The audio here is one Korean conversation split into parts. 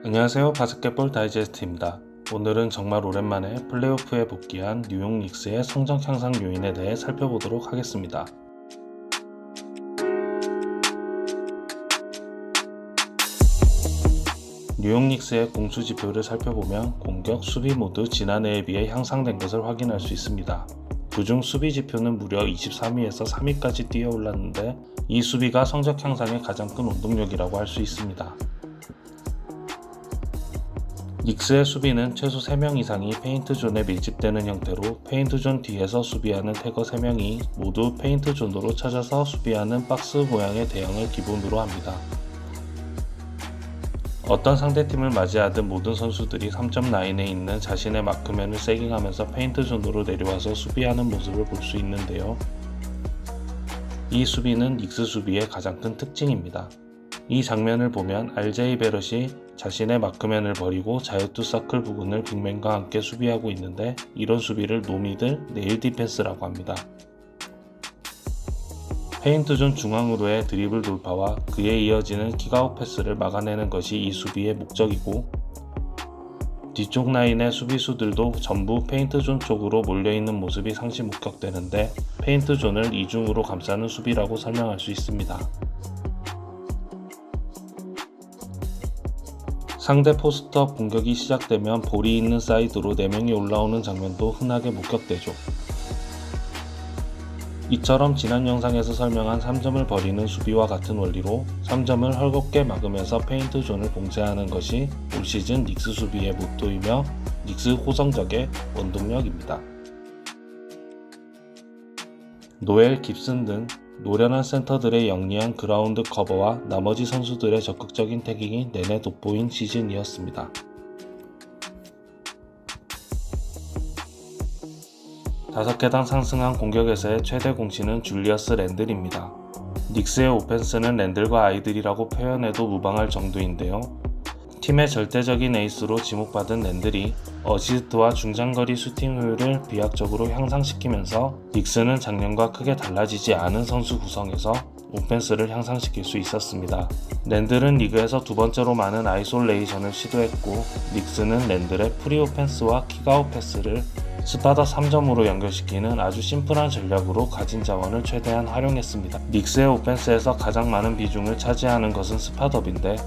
안녕하세요. 바스켓볼 다이제스트입니다. 오늘은 정말 오랜만에 플레이오프에 복귀한 뉴욕 닉스의 성적 향상 요인에 대해 살펴보도록 하겠습니다. 뉴욕 닉스의 공수 지표를 살펴보면 공격, 수비 모두 지난해에 비해 향상된 것을 확인할 수 있습니다. 그중 수비 지표는 무려 23위에서 3위까지 뛰어올랐는데 이 수비가 성적 향상의 가장 큰 원동력이라고 할 수 있습니다. 닉스의 수비는 최소 3명 이상이 페인트존에 밀집되는 형태로 페인트존 뒤에서 수비하는 태거 3명이 모두 페인트존으로 찾아서 수비하는 박스 모양의 대형을 기본으로 합니다. 어떤 상대팀을 맞이하든 모든 선수들이 3점 라인에 있는 자신의 마크맨을 세깅하면서 페인트존으로 내려와서 수비하는 모습을 볼 수 있는데요. 이 수비는 닉스 수비의 가장 큰 특징입니다. 이 장면을 보면 RJ 베럿이 자신의 마크맨을 버리고 자유투 서클 부근을 빅맨과 함께 수비하고 있는데 이런 수비를 노미들 네일 디펜스라고 합니다. 페인트존 중앙으로의 드리블 돌파와 그에 이어지는 킥아웃 패스를 막아내는 것이 이 수비의 목적이고 뒤쪽 라인의 수비수들도 전부 페인트존 쪽으로 몰려있는 모습이 상시 목격되는데 페인트존을 이중으로 감싸는 수비라고 설명할 수 있습니다. 상대 포스트업 공격이 시작되면 볼이 있는 사이드로 4명이 올라오는 장면도 흔하게 목격되죠. 이처럼 지난 영상에서 설명한 3점을 버리는 수비와 같은 원리로 3점을 헐겁게 막으면서 페인트 존을 봉쇄하는 것이 올 시즌 닉스 수비의 모토이며 닉스 호성적의 원동력입니다. 노엘 깁슨 등 노련한 센터들의 영리한 그라운드 커버와 나머지 선수들의 적극적인 태깅이 내내 돋보인 시즌이었습니다. 5개당 상승한 공격에서의 최대 공신은 줄리어스 랜들입니다. 닉스의 오펜스는 랜들과 아이들이라고 표현해도 무방할 정도인데요. 팀의 절대적인 에이스로 지목받은 랜들이 어시스트와 중장거리 슈팅 효율을 비약적으로 향상시키면서 닉스는 작년과 크게 달라지지 않은 선수 구성에서 오펜스를 향상시킬 수 있었습니다. 랜들은 리그에서 두 번째로 많은 아이솔레이션을 시도했고 닉스는 랜들의 프리 오펜스와 킥아웃 패스를 스파다 3점으로 연결시키는 아주 심플한 전략으로 가진 자원을 최대한 활용했습니다. 닉스의 오펜스에서 가장 많은 비중을 차지하는 것은 스팟업인데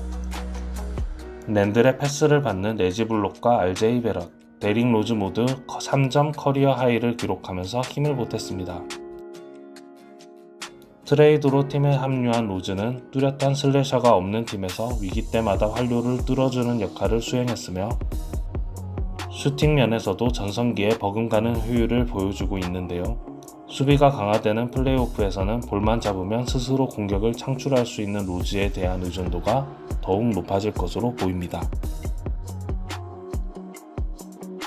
랜들의 패스를 받는 레지 블록과 RJ 베럿, 데릭 로즈 모두 3점 커리어 하이를 기록하면서 힘을 보탰습니다. 트레이드로 팀에 합류한 로즈는 뚜렷한 슬래셔가 없는 팀에서 위기 때마다 활로를 뚫어주는 역할을 수행했으며 슈팅 면에서도 전성기에 버금가는 효율을 보여주고 있는데요. 수비가 강화되는 플레이오프에서는 볼만 잡으면 스스로 공격을 창출할 수 있는 로즈에 대한 의존도가 더욱 높아질 것으로 보입니다.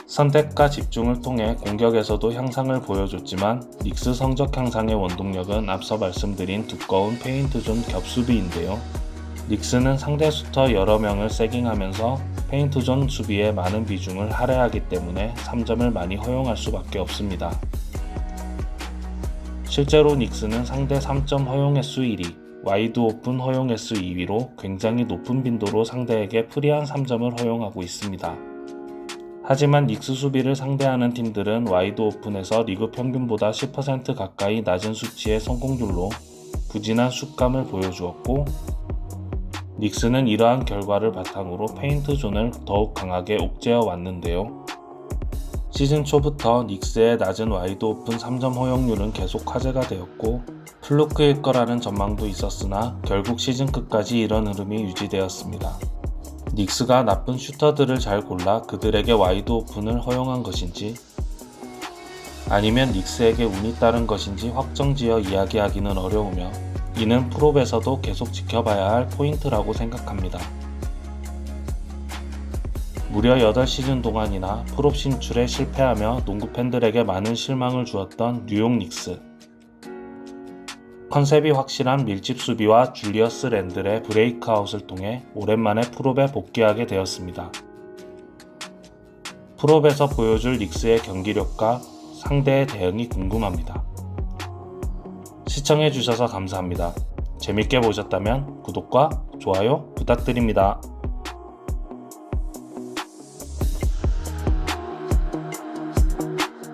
선택과 집중을 통해 공격에서도 향상을 보여줬지만 닉스 성적 향상의 원동력은 앞서 말씀드린 두꺼운 페인트존 겹수비인데요. 닉스는 상대 슈터 여러 명을 세깅하면서 페인트존 수비에 많은 비중을 할애하기 때문에 3점을 많이 허용할 수밖에 없습니다. 실제로 닉스는 상대 3점 허용 횟수 1위, 와이드 오픈 허용 횟수 2위로 굉장히 높은 빈도로 상대에게 프리한 3점을 허용하고 있습니다. 하지만 닉스 수비를 상대하는 팀들은 와이드 오픈에서 리그 평균보다 10% 가까이 낮은 수치의 성공률로 부진한 슛감을 보여주었고 닉스는 이러한 결과를 바탕으로 페인트 존을 더욱 강하게 옥죄어 왔는데요. 시즌 초부터 닉스의 낮은 와이드 오픈 3점 허용률은 계속 화제가 되었고 플루크일 거라는 전망도 있었으나 결국 시즌 끝까지 이런 흐름이 유지되었습니다. 닉스가 나쁜 슈터들을 잘 골라 그들에게 와이드 오픈을 허용한 것인지 아니면 닉스에게 운이 따른 것인지 확정지어 이야기하기는 어려우며 이는 프롭에서도 계속 지켜봐야 할 포인트라고 생각합니다. 무려 8시즌 동안이나 프롭 진출에 실패하며 농구 팬들에게 많은 실망을 주었던 뉴욕 닉스. 컨셉이 확실한 밀집 수비와 줄리어스 랜들의 브레이크아웃을 통해 오랜만에 프롭에 복귀하게 되었습니다. 프롭에서 보여줄 닉스의 경기력과 상대의 대응이 궁금합니다. 시청해주셔서 감사합니다. 재밌게 보셨다면 구독과 좋아요 부탁드립니다.